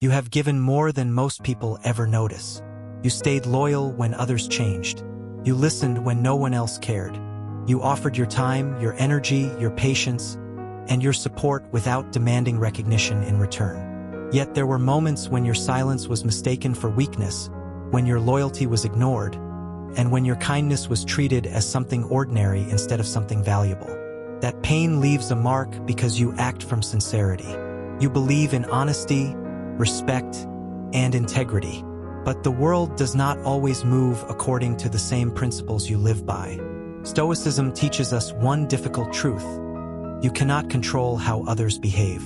You have given more than most people ever notice. You stayed loyal when others changed. You listened when no one else cared. You offered your time, your energy, your patience, and your support without demanding recognition in return. Yet there were moments when your silence was mistaken for weakness, when your loyalty was ignored, and when your kindness was treated as something ordinary instead of something valuable. That pain leaves a mark because you act from sincerity. You believe in honesty, respect, and integrity. But the world does not always move according to the same principles you live by. Stoicism teaches us one difficult truth. You cannot control how others behave.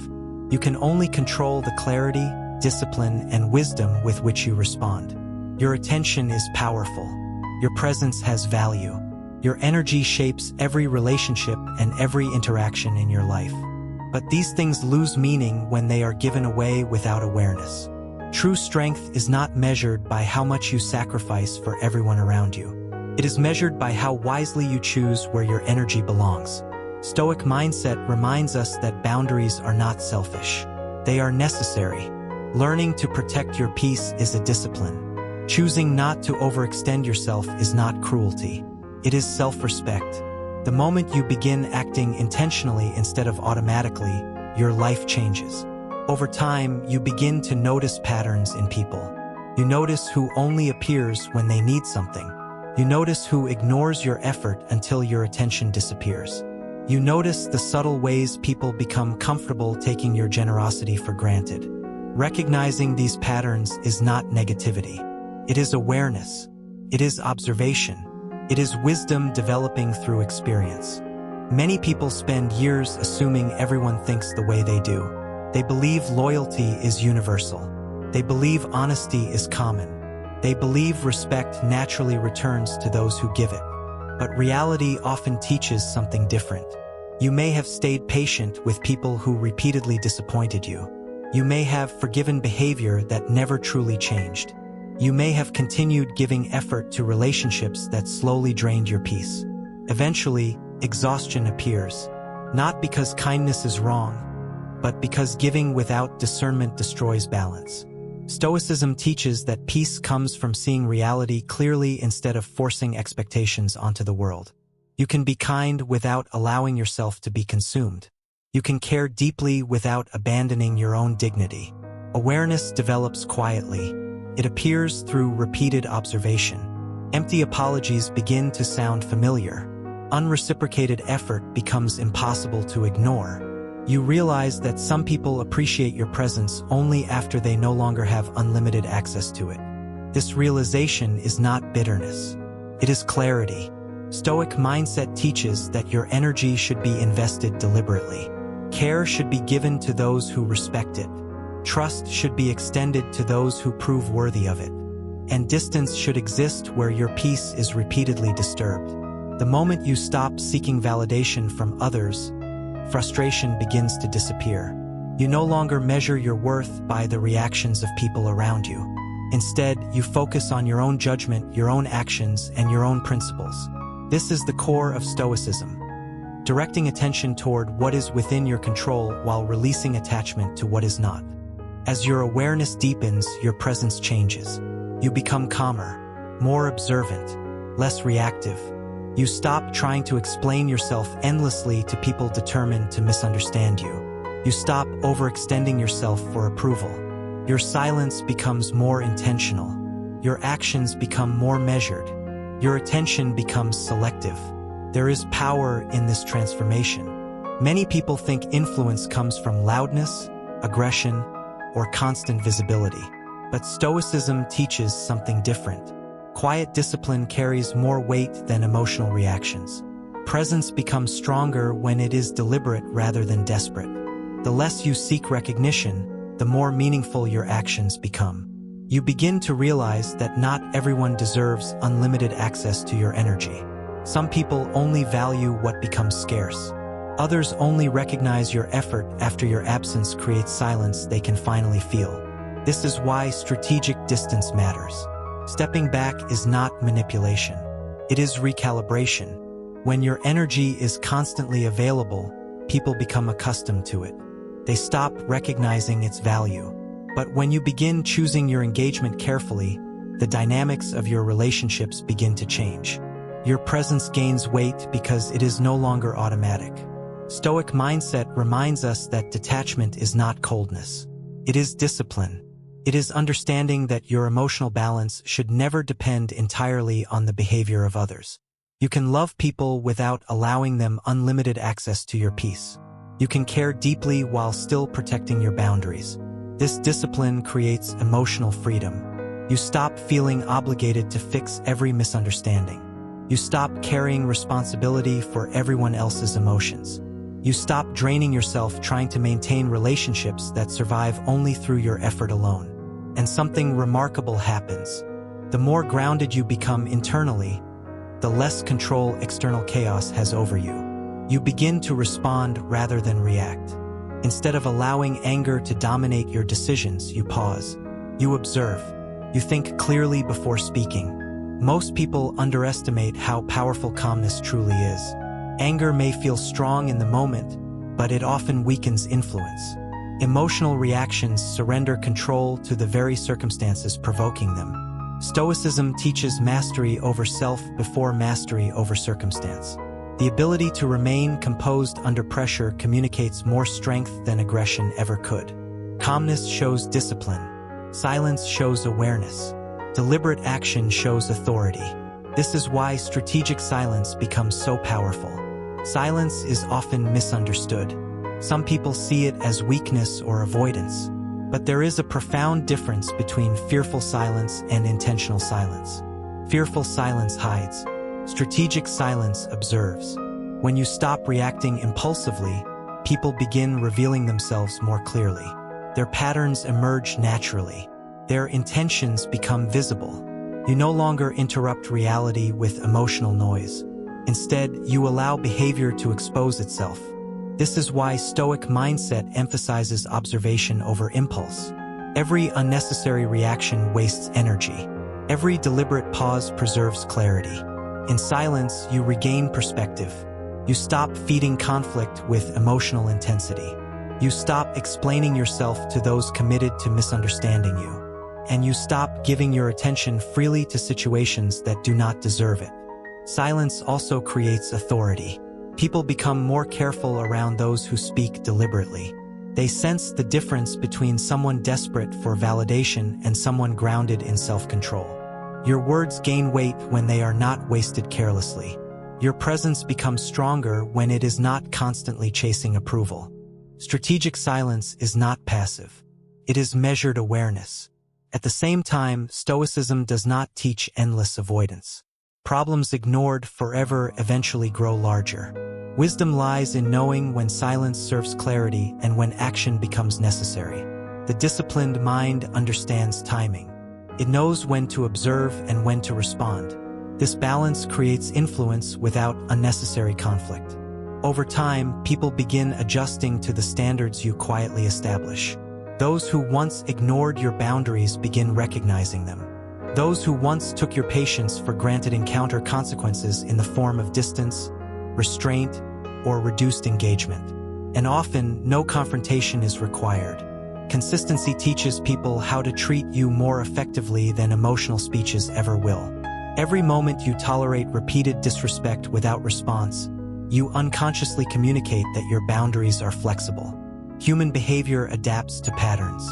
You can only control the clarity, discipline, and wisdom with which you respond. Your attention is powerful. Your presence has value. Your energy shapes every relationship and every interaction in your life. But these things lose meaning when they are given away without awareness. True strength is not measured by how much you sacrifice for everyone around you. It is measured by how wisely you choose where your energy belongs. Stoic mindset reminds us that boundaries are not selfish. They are necessary. Learning to protect your peace is a discipline. Choosing not to overextend yourself is not cruelty. It is self-respect. The moment you begin acting intentionally instead of automatically, your life changes. Over time, you begin to notice patterns in people. You notice who only appears when they need something. You notice who ignores your effort until your attention disappears. You notice the subtle ways people become comfortable taking your generosity for granted. Recognizing these patterns is not negativity. It is awareness. It is observation. It is wisdom developing through experience. Many people spend years assuming everyone thinks the way they do. They believe loyalty is universal. They believe honesty is common. They believe respect naturally returns to those who give it. But reality often teaches something different. You may have stayed patient with people who repeatedly disappointed you. You may have forgiven behavior that never truly changed. You may have continued giving effort to relationships that slowly drained your peace. Eventually, exhaustion appears, not because kindness is wrong, but because giving without discernment destroys balance. Stoicism teaches that peace comes from seeing reality clearly instead of forcing expectations onto the world. You can be kind without allowing yourself to be consumed. You can care deeply without abandoning your own dignity. Awareness develops quietly. It appears through repeated observation. Empty apologies begin to sound familiar. Unreciprocated effort becomes impossible to ignore. You realize that some people appreciate your presence only after they no longer have unlimited access to it. This realization is not bitterness. It is clarity. Stoic mindset teaches that your energy should be invested deliberately. Care should be given to those who respect it. Trust should be extended to those who prove worthy of it. And distance should exist where your peace is repeatedly disturbed. The moment you stop seeking validation from others, frustration begins to disappear. You no longer measure your worth by the reactions of people around you. Instead, you focus on your own judgment, your own actions, and your own principles. This is the core of Stoicism, directing attention toward what is within your control while releasing attachment to what is not. As your awareness deepens, your presence changes. You become calmer, more observant, less reactive. You stop trying to explain yourself endlessly to people determined to misunderstand you. You stop overextending yourself for approval. Your silence becomes more intentional. Your actions become more measured. Your attention becomes selective. There is power in this transformation. Many people think influence comes from loudness, aggression, or constant visibility. But Stoicism teaches something different. Quiet discipline carries more weight than emotional reactions. Presence becomes stronger when it is deliberate rather than desperate. The less you seek recognition, the more meaningful your actions become. You begin to realize that not everyone deserves unlimited access to your energy. Some people only value what becomes scarce. Others only recognize your effort after your absence creates silence they can finally feel. This is why strategic distance matters. Stepping back is not manipulation. It is recalibration. When your energy is constantly available, people become accustomed to it. They stop recognizing its value. But when you begin choosing your engagement carefully, the dynamics of your relationships begin to change. Your presence gains weight because it is no longer automatic. Stoic mindset reminds us that detachment is not coldness. It is discipline. It is understanding that your emotional balance should never depend entirely on the behavior of others. You can love people without allowing them unlimited access to your peace. You can care deeply while still protecting your boundaries. This discipline creates emotional freedom. You stop feeling obligated to fix every misunderstanding. You stop carrying responsibility for everyone else's emotions. You stop draining yourself trying to maintain relationships that survive only through your effort alone. And something remarkable happens. The more grounded you become internally, the less control external chaos has over you. You begin to respond rather than react. Instead of allowing anger to dominate your decisions, you pause. You observe. You think clearly before speaking. Most people underestimate how powerful calmness truly is. Anger may feel strong in the moment, but it often weakens influence. Emotional reactions surrender control to the very circumstances provoking them. Stoicism teaches mastery over self before mastery over circumstance. The ability to remain composed under pressure communicates more strength than aggression ever could. Calmness shows discipline. Silence shows awareness. Deliberate action shows authority. This is why strategic silence becomes so powerful. Silence is often misunderstood. Some people see it as weakness or avoidance. But there is a profound difference between fearful silence and intentional silence. Fearful silence hides. Strategic silence observes. When you stop reacting impulsively, people begin revealing themselves more clearly. Their patterns emerge naturally. Their intentions become visible. You no longer interrupt reality with emotional noise. Instead, you allow behavior to expose itself. This is why Stoic mindset emphasizes observation over impulse. Every unnecessary reaction wastes energy. Every deliberate pause preserves clarity. In silence, you regain perspective. You stop feeding conflict with emotional intensity. You stop explaining yourself to those committed to misunderstanding you. And you stop giving your attention freely to situations that do not deserve it. Silence also creates authority. People become more careful around those who speak deliberately. They sense the difference between someone desperate for validation and someone grounded in self-control. Your words gain weight when they are not wasted carelessly. Your presence becomes stronger when it is not constantly chasing approval. Strategic silence is not passive. It is measured awareness. At the same time, Stoicism does not teach endless avoidance. Problems ignored forever eventually grow larger. Wisdom lies in knowing when silence serves clarity and when action becomes necessary. The disciplined mind understands timing. It knows when to observe and when to respond. This balance creates influence without unnecessary conflict. Over time, people begin adjusting to the standards you quietly establish. Those who once ignored your boundaries begin recognizing them. Those who once took your patience for granted encounter consequences in the form of distance, restraint, or reduced engagement. And often, no confrontation is required. Consistency teaches people how to treat you more effectively than emotional speeches ever will. Every moment you tolerate repeated disrespect without response, you unconsciously communicate that your boundaries are flexible. Human behavior adapts to patterns.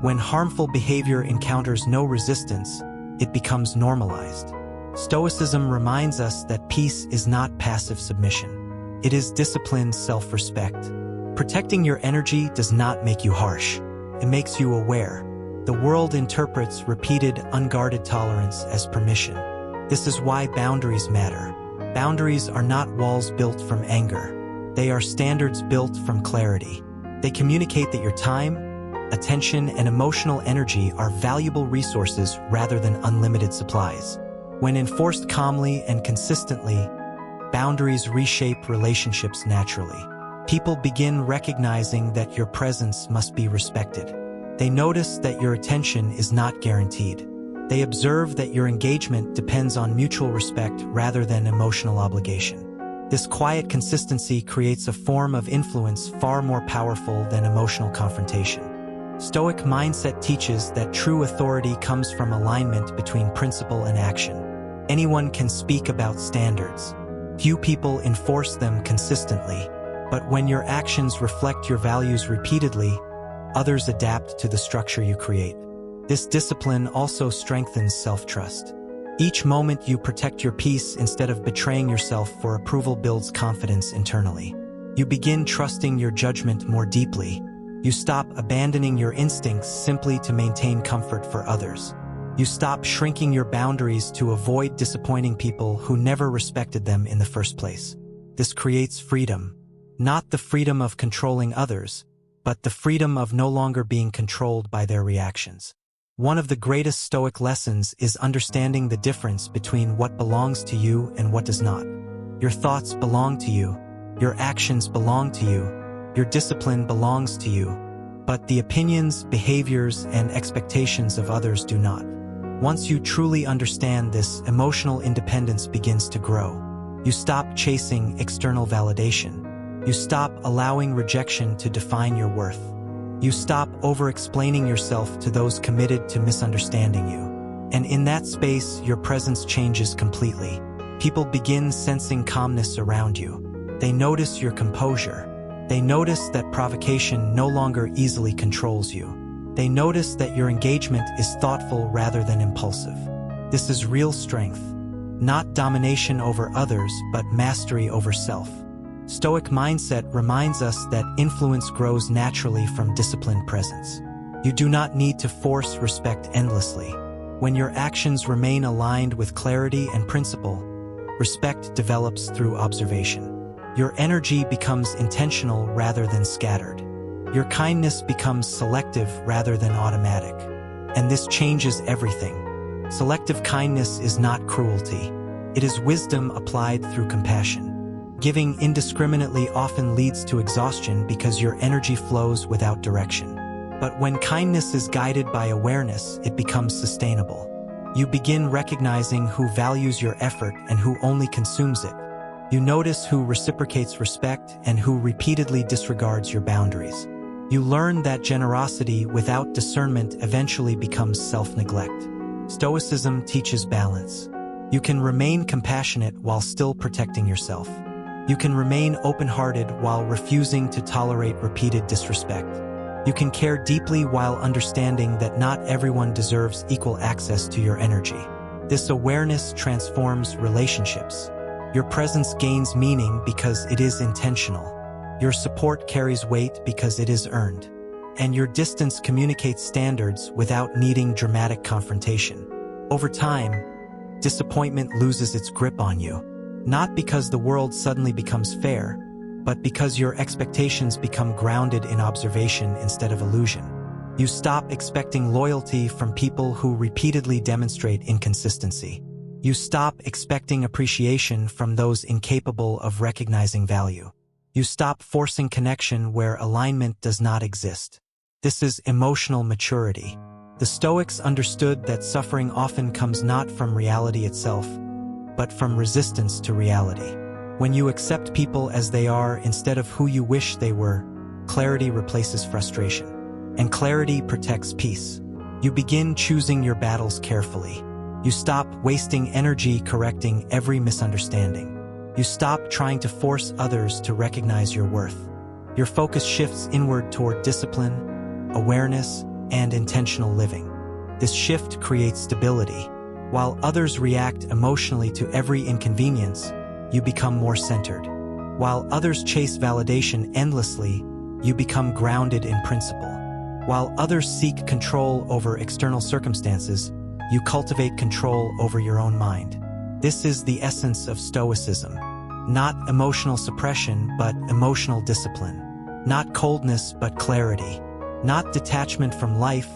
When harmful behavior encounters no resistance, it becomes normalized. Stoicism reminds us that peace is not passive submission. It is disciplined self-respect. Protecting your energy does not make you harsh. It makes you aware. The world interprets repeated, unguarded tolerance as permission. This is why boundaries matter. Boundaries are not walls built from anger. They are standards built from clarity. They communicate that your time, attention, and emotional energy are valuable resources rather than unlimited supplies. When enforced calmly and consistently, boundaries reshape relationships naturally. People begin recognizing that your presence must be respected. They notice that your attention is not guaranteed. They observe that your engagement depends on mutual respect rather than emotional obligation. This quiet consistency creates a form of influence far more powerful than emotional confrontation. Stoic mindset teaches that true authority comes from alignment between principle and action. Anyone can speak about standards. Few people enforce them consistently, but when your actions reflect your values repeatedly, others adapt to the structure you create. This discipline also strengthens self-trust. Each moment you protect your peace instead of betraying yourself for approval builds confidence internally. You begin trusting your judgment more deeply. You stop abandoning your instincts simply to maintain comfort for others. You stop shrinking your boundaries to avoid disappointing people who never respected them in the first place. This creates freedom, not the freedom of controlling others, but the freedom of no longer being controlled by their reactions. One of the greatest Stoic lessons is understanding the difference between what belongs to you and what does not. Your thoughts belong to you, your actions belong to you, your discipline belongs to you, but the opinions, behaviors, and expectations of others do not. Once you truly understand this, emotional independence begins to grow. You stop chasing external validation. You stop allowing rejection to define your worth. You stop over-explaining yourself to those committed to misunderstanding you. And in that space, your presence changes completely. People begin sensing calmness around you. They notice your composure. They notice that provocation no longer easily controls you. They notice that your engagement is thoughtful rather than impulsive. This is real strength, not domination over others, but mastery over self. Stoic mindset reminds us that influence grows naturally from disciplined presence. You do not need to force respect endlessly. When your actions remain aligned with clarity and principle, respect develops through observation. Your energy becomes intentional rather than scattered. Your kindness becomes selective rather than automatic. And this changes everything. Selective kindness is not cruelty. It is wisdom applied through compassion. Giving indiscriminately often leads to exhaustion because your energy flows without direction. But when kindness is guided by awareness, it becomes sustainable. You begin recognizing who values your effort and who only consumes it. You notice who reciprocates respect and who repeatedly disregards your boundaries. You learn that generosity without discernment eventually becomes self-neglect. Stoicism teaches balance. You can remain compassionate while still protecting yourself. You can remain open-hearted while refusing to tolerate repeated disrespect. You can care deeply while understanding that not everyone deserves equal access to your energy. This awareness transforms relationships. Your presence gains meaning because it is intentional. Your support carries weight because it is earned. And your distance communicates standards without needing dramatic confrontation. Over time, disappointment loses its grip on you. Not because the world suddenly becomes fair, but because your expectations become grounded in observation instead of illusion. You stop expecting loyalty from people who repeatedly demonstrate inconsistency. You stop expecting appreciation from those incapable of recognizing value. You stop forcing connection where alignment does not exist. This is emotional maturity. The Stoics understood that suffering often comes not from reality itself, but from resistance to reality. When you accept people as they are instead of who you wish they were, clarity replaces frustration. And clarity protects peace. You begin choosing your battles carefully. You stop wasting energy correcting every misunderstanding. You stop trying to force others to recognize your worth. Your focus shifts inward toward discipline, awareness, and intentional living. This shift creates stability. While others react emotionally to every inconvenience, you become more centered. While others chase validation endlessly, you become grounded in principle. While others seek control over external circumstances, you cultivate control over your own mind. This is the essence of Stoicism. Not emotional suppression, but emotional discipline. Not coldness, but clarity. Not detachment from life,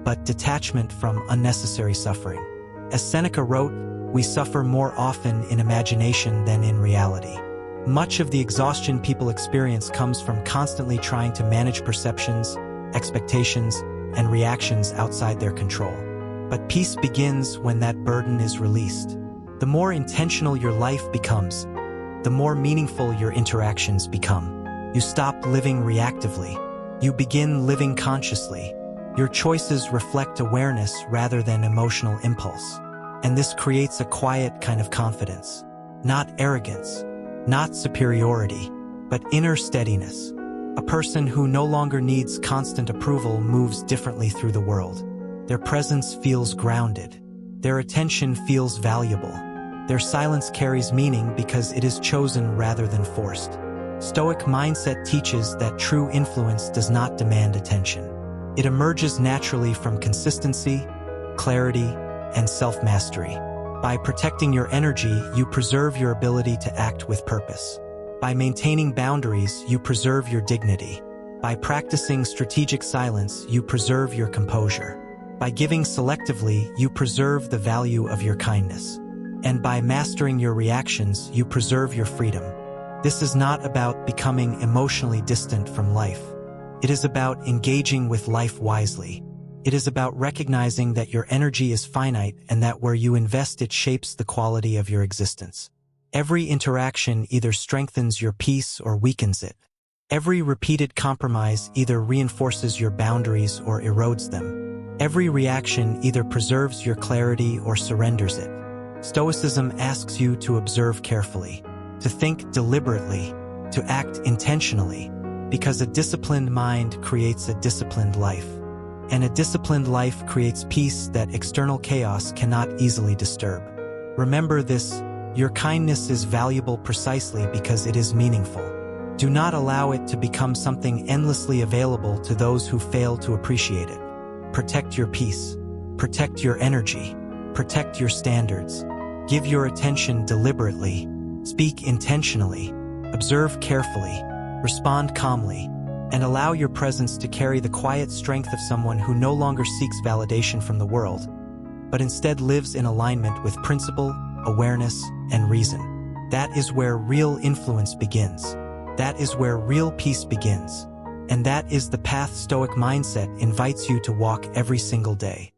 but detachment from unnecessary suffering. As Seneca wrote, we suffer more often in imagination than in reality. Much of the exhaustion people experience comes from constantly trying to manage perceptions, expectations, and reactions outside their control. But peace begins when that burden is released. The more intentional your life becomes, the more meaningful your interactions become. You stop living reactively. You begin living consciously. Your choices reflect awareness rather than emotional impulse. And this creates a quiet kind of confidence. Not arrogance, not superiority, but inner steadiness. A person who no longer needs constant approval moves differently through the world. Their presence feels grounded. Their attention feels valuable. Their silence carries meaning because it is chosen rather than forced. Stoic mindset teaches that true influence does not demand attention. It emerges naturally from consistency, clarity, and self-mastery. By protecting your energy, you preserve your ability to act with purpose. By maintaining boundaries, you preserve your dignity. By practicing strategic silence, you preserve your composure. By giving selectively, you preserve the value of your kindness. And by mastering your reactions, you preserve your freedom. This is not about becoming emotionally distant from life. It is about engaging with life wisely. It is about recognizing that your energy is finite and that where you invest it shapes the quality of your existence. Every interaction either strengthens your peace or weakens it. Every repeated compromise either reinforces your boundaries or erodes them. Every reaction either preserves your clarity or surrenders it. Stoicism asks you to observe carefully, to think deliberately, to act intentionally, because a disciplined mind creates a disciplined life. And a disciplined life creates peace that external chaos cannot easily disturb. Remember this: your kindness is valuable precisely because it is meaningful. Do not allow it to become something endlessly available to those who fail to appreciate it. Protect your peace. Protect your energy. Protect your standards. Give your attention deliberately. Speak intentionally. Observe carefully. Respond calmly. And allow your presence to carry the quiet strength of someone who no longer seeks validation from the world, but instead lives in alignment with principle, awareness, and reason. That is where real influence begins. That is where real peace begins. And that is the path Stoic mindset invites you to walk every single day.